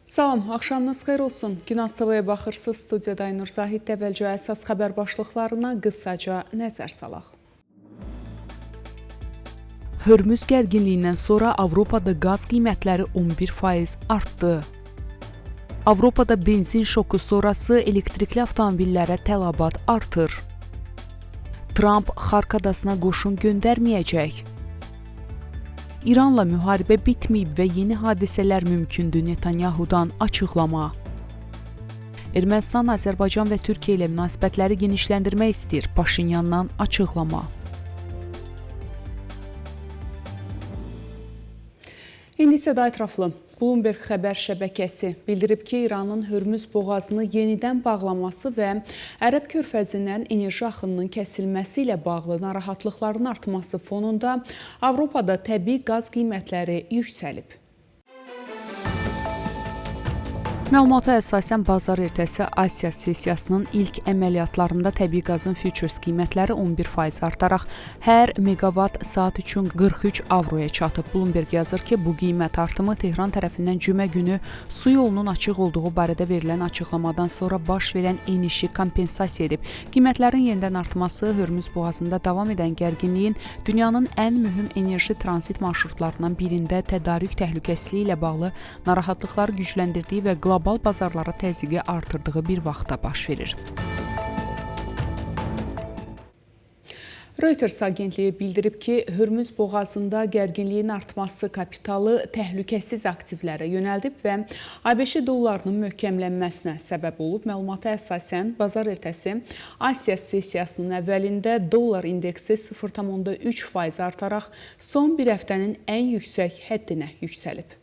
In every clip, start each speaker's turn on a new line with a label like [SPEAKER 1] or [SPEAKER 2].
[SPEAKER 1] Salam, axşamınız xeyir olsun. Günaz TV'ye baxırsınız. Studiyada Aynur Zahid əvvəlcə əsas xəbər başlıqlarına qısaca nəzər salaq. Hörmüz gərginliyindən sonra Avropada qaz qiymətləri 11% artdı. Avropada benzin şoku sonrası elektrikli avtomobillərə tələbat artır. Trump Xark adasına qoşun göndərməyəcək. İranla müharibə bitməyib və yeni hadisələr mümkündür Netanyahudan açıqlama. Ermənistan, Azərbaycan və Türkiyə ilə münasibətləri genişləndirmək istəyir. Paşinyandan açıqlama. İndi isə daha ətraflı. Bloomberg xəbər şəbəkəsi bildirib ki, İranın Hörmüz boğazını yenidən bağlaması və Ərəb körfəzindən enerji axınının kəsilməsi ilə bağlı narahatlıqların artması fonunda Avropada təbii qaz qiymətləri yüksəlib. Məlumata əsasən bazar ertəsi Asiya sessiyasının ilk əməliyyatlarında təbii qazın futures qiymətləri 11% artaraq hər megawatt saat üçün 43 avroya çatıb. Bloomberg yazır ki, bu qiymət artımı Tehran tərəfindən cümə günü su yolunun açıq olduğu barədə verilən açıqlamadan sonra baş verən enişi kompensasiya edib. Qiymətlərin yenidən artması Hörmüz boğazında davam edən gərginliyin dünyanın ən mühüm enerji transit marşrutlarından birində tədarük təhlükəsizliyi ilə bağlı narahatlıqları gücləndirdiyi və qlobal bazarlara təzyiqi artırdığı bir vaxtda baş verir. Reuters agentliyi bildirib ki, Hörmüz boğazında gərginliyin artması kapitalı təhlükəsiz aktivlərə yönəldib və ABŞ dollarının möhkəmlənməsinə səbəb olub. Məlumata əsasən bazar ertəsi Asiya sessiyasının əvvəlində dollar indeksi 0,3% artaraq son bir həftənin ən yüksək həddinə yüksəlib.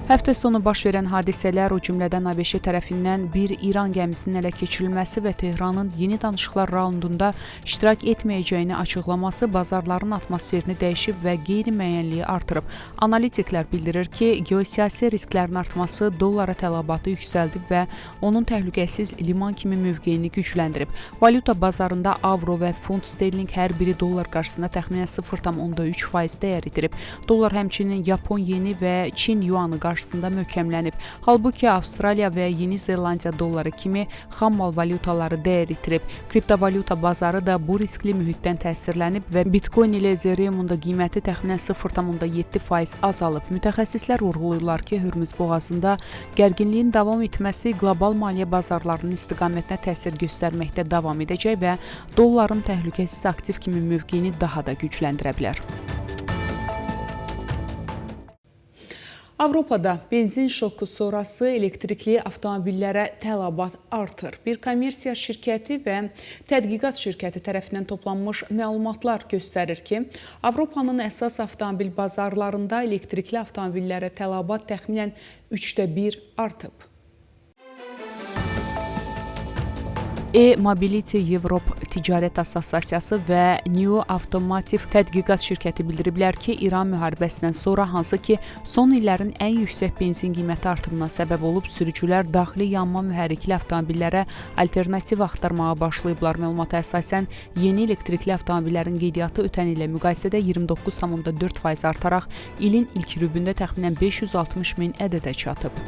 [SPEAKER 1] Həftə sonu baş verən hadisələr, o cümlədən ABŞ tərəfindən bir İran gəmisinin ələ keçirilməsi və Tehranın yeni danışıqlar raundunda iştirak etməyəcəyini açıqlaması bazarların atmosferini dəyişib və qeyri-müəyyənliyi artırıb. Analitiklər bildirir ki, geosiyasi risklərin artması dollara tələbatı yüksəldib və onun təhlükəsiz liman kimi mövqeyini gücləndirib. Valyuta bazarında avro və funt sterling hər biri dollar qarşısında təxminən 0,3% dəyər itirib. Dollar həmçinin Yapon yeni və Çin yuanı qarşısında möhkəmlənib. Halbuki Avstraliya və Yeni Zelandiya dolları kimi xammal valyutaları dəyər itirib. Kriptovalyuta bazarı da bu riskli mühitdən təsirlənib və Bitcoin ilə Ethereum-un da qiyməti təxminən 0,7% azalıb. Mütəxəssislər vurğulayırlar ki, Hörmüz boğazında gərginliyin davam etməsi qlobal maliyyə bazarlarının istiqamətinə təsir göstərməkdə davam edəcək və dolların təhlükəsiz aktiv kimi mövqeyini daha da gücləndirə bilər. Avropada benzin şoku sonrası elektrikli avtomobillərə tələbat artır. Bir kommersiya şirkəti və tədqiqat şirkəti tərəfindən toplanmış məlumatlar göstərir ki, Avropanın əsas avtomobil bazarlarında elektrikli avtomobillərə tələbat təxminən 1/3 artıb. E-Mobility Europe Ticarət Assosiasiyası və New Automotive tədqiqat şirkəti bildiriblər ki, İran müharibəsindən sonra hansı ki, son illərin ən yüksək benzin qiyməti artımına səbəb olub, sürücülər daxili yanma mühərrikli avtomobillərə alternativ axtarmağa başlayıblar. Məlumata əsasən, yeni elektrikli avtomobillərin qeydiyyatı ötən ilə müqayisədə 29,4% artaraq ilin ilk rübündə təxminən 560 min ədədə çatıb.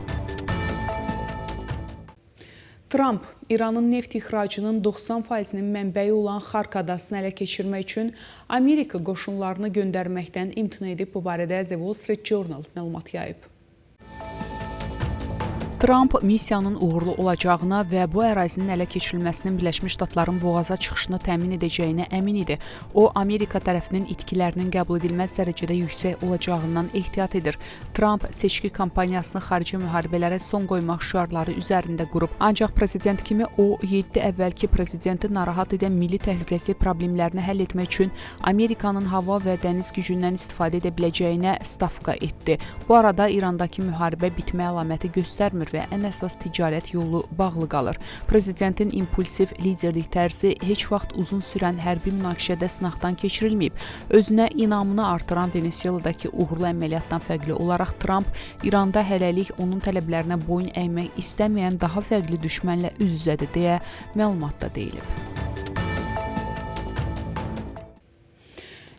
[SPEAKER 1] Trump İranın neft ixracının 90%-nin mənbəyi olan Xark adasını ələ keçirmək üçün Amerika qoşunlarını göndərməkdən imtina edib. Bu barədə The Wall Street Journal məlumat yayıb. Trump missiyanın uğurlu olacağına və bu ərazinin ələ keçirilməsinin Birləşmiş Ştatların boğaza çıxışını təmin edəcəyinə əmin idi. O, Amerika tərəfinin itkilərinin qəbul edilməz dərəcədə yüksək olacağından ehtiyat edir. Trump seçki kampaniyasını xarici müharibələrə son qoymaq şüarları üzərində qurub. Ancaq prezident kimi o, 7 əvvəlki prezidenti narahat edən milli təhlükəsizlik problemlərini həll etmək üçün Amerikanın hava və dəniz gücündən istifadə edə biləcəyinə stavka etdi. Bu arada İrandakı müharibə bitmə əlaməti göstərmir və ən əsas ticarət yolu bağlı qalır. Prezidentin impulsiv liderlik tərzi heç vaxt uzun sürən hərbi münaqişədə sınaqdan keçirilməyib. Özünə inamını artıran Venezueladakı uğurlu əməliyyatdan fərqli olaraq Trump İranda hələlik onun tələblərinə boyun əymək istəməyən daha fərqli düşmənlə üz-üzədir deyə məlumatda deyilib.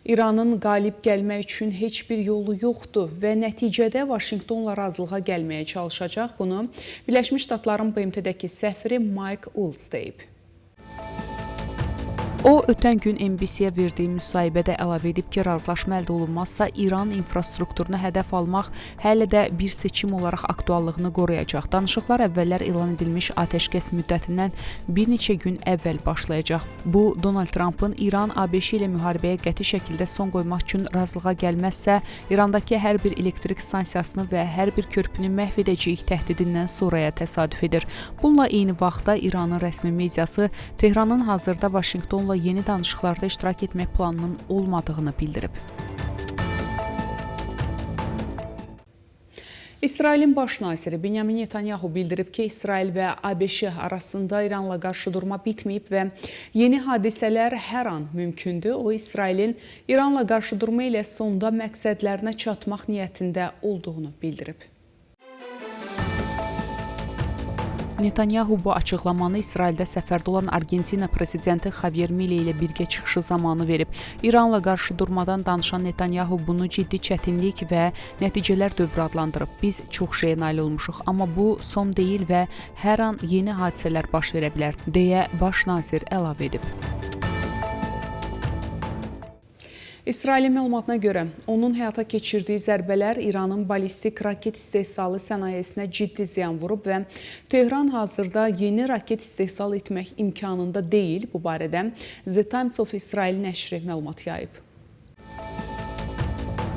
[SPEAKER 1] İranın qalib gəlmək üçün heç bir yolu yoxdur və nəticədə Vaşinqtonla razılığa gəlməyə çalışacaq. Bunu Birləşmiş Ştatların BMT-dəki səfiri Mike Waltz deyib. O, ötən gün NBC-yə verdiyi müsahibədə əlavə edib ki, razılaşma əldə olunmazsa, İran infrastrukturunu hədəf almaq hələ də bir seçim olaraq aktuallığını qoruyacaq. Danışıqlar əvvəllər elan edilmiş atəşkəs müddətindən bir neçə gün əvvəl başlayacaq. Bu, Donald Trumpın İran ABŞ ilə müharibəyə qəti şəkildə son qoymaq üçün razılığa gəlməzsə, İrandakı hər bir elektrik stansiyasını və hər bir körpünü məhv edəcəyik təhdidindən sonraya təsadüf edir. Bununla eyni vaxtda İranın rəsmi mediası Tehranın hazırda Vaşinqtonla yeni danışıqlarda iştirak etmək planının olmadığını bildirib. İsrailin baş naziri Benyamin Netanyahu bildirib ki, İsrail və ABŞ arasında İranla qarşıdurma bitməyib və yeni hadisələr hər an mümkündür. O, İsrailin İranla qarşıdurma ilə sonda məqsədlərinə çatmaq niyyətində olduğunu bildirib. Netanyahu bu açıqlamanı İsraildə səfərdə olan Argentina prezidenti Javier Milei ilə birgə çıxışı zamanı verib. İranla qarşıdurmadan danışan Netanyahu bunu ciddi çətinlik və nəticələr dövrü adlandırıb. Biz çox şeyə nail olmuşuq, amma bu son deyil və hər an yeni hadisələr baş verə bilər, deyə baş nazir əlavə edib. İsrailin məlumatına görə, onun həyata keçirdiyi zərbələr İranın ballistik raket istehsalı sənayesinə ciddi ziyan vurub və Tehran hazırda yeni raket istehsal etmək imkanında deyil. Bu barədə The Times of Israel nəşri məlumat yayıb.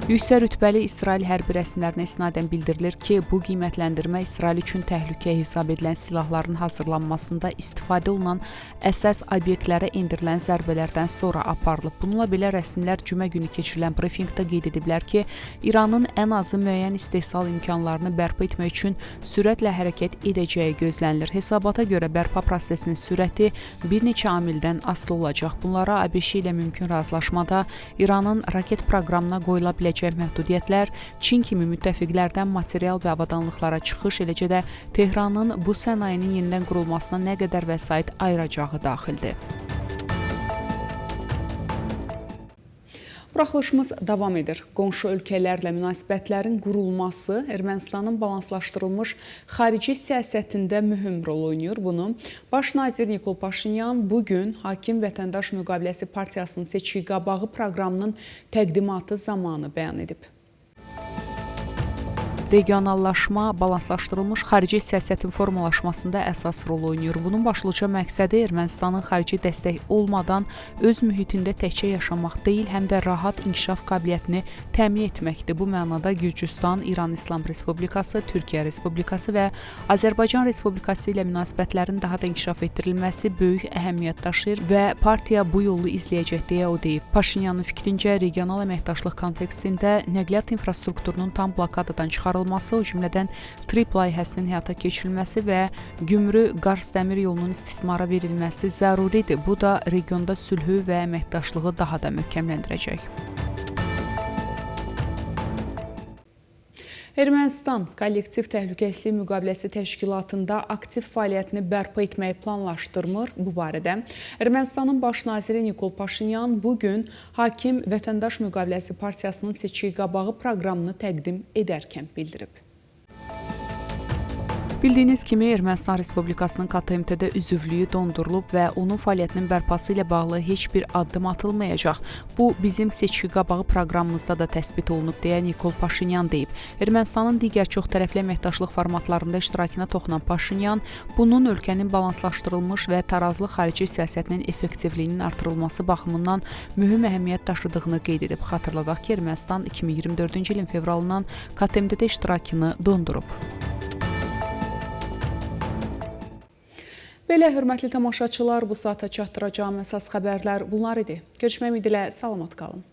[SPEAKER 1] Yüksək rütbəli İsrail hərbi rəsmilərinə isnadən bildirilir ki, bu qiymətləndirmə İsrail üçün təhlükə hesab edilən silahların hazırlanmasında istifadə olunan əsas obyektlərə endirilən zərbələrdən sonra aparılıb. Bununla belə rəsmilər cümə günü keçirilən brifinqdə qeyd ediblər ki, İranın ən azı müəyyən istehsal imkanlarını bərpa etmək üçün sürətlə hərəkət edəcəyi gözlənilir. Hesabata görə bərpa prosesinin sürəti bir neçə amildən asılı olacaq. Bunlara ABŞ ilə mümkün razılaşmada İranın raket proqramına qoyula biləcək məhdudiyyətlər, Çin kimi müttəfiqlərdən material və avadanlıqlara çıxış, eləcə də Tehranın bu sənayenin yenidən qurulmasına nə qədər vəsait ayıracağı daxildir. Buraxılışımız davam edir. Qonşu ölkələrlə münasibətlərin qurulması Ermənistanın balanslaşdırılmış xarici siyasətində mühüm rol oynayır. Bunu Baş nazir Nikol Paşinyan bugün Hakim Vətəndaş Müqaviləsi Partiyasının seçki qabağı proqramının təqdimatı zamanı bəyan edib. Regionallaşma, balanslaşdırılmış xarici siyasətin formalaşmasında əsas rol oynayır. Bunun başlıca məqsədi Ermənistanın xarici dəstək olmadan öz mühitində təkcə yaşamaq deyil, həm də rahat inkişaf qabiliyyətini təmin etməkdir. Bu mənada Gürcüstan, İran İslam Respublikası, Türkiyə Respublikası və Azərbaycan Respublikası ilə münasibətlərin daha da inkişaf etdirilməsi böyük əhəmiyyət daşıyır və partiya bu yolu izləyəcək deyə o deyib. Paşinyanın fikrincə, regional əməkdaşlıq kontekstində nəqliyyat infrastrukturunun tam blokadadan çıxarılması, o cümlədən TRIP layihəsinin həyata keçirilməsi və Gümrü-Qars dəmir yolunun istismara verilməsi zəruridir. Bu da regionda sülhü və əməkdaşlığı daha da möhkəmləndirəcək. Ermənistan Kollektiv Təhlükəsizlik Müqaviləsi Təşkilatında aktiv fəaliyyətini bərpa etməyi planlaşdırmır. Bu barədə Ermənistanın baş naziri Nikol Paşinyan bugün Hakim Vətəndaş Müqaviləsi Partiyasının seçki qabağı proqramını təqdim edərkən bildirib. Bildiyiniz kimi, Ermənistan Respublikasının KMTT-də üzvlüyü dondurulub və onun fəaliyyətinin bərpası ilə bağlı heç bir addım atılmayacaq. Bu, bizim seçki qabağı proqramımızda da təsbit olunub, deyə Nikol Paşinyan deyib. Ermənistanın digər çox tərəfli əməkdaşlıq formatlarında iştirakına toxunan Paşinyan, bunun ölkənin balanslaşdırılmış və tarazlı xarici siyasətinin effektivliyinin artırılması baxımından mühüm əhəmiyyət daşıdığını qeyd edib. Xatırladaq ki, Ermənistan 2024-cü ilin fevralından KMTT-də iştirakını dondurub. Belə, hörmətli tamaşaçılar, bu saata çatdıracağım əsas xəbərlər bunlar idi. Görüşmək ümidi ilə salamat qalın.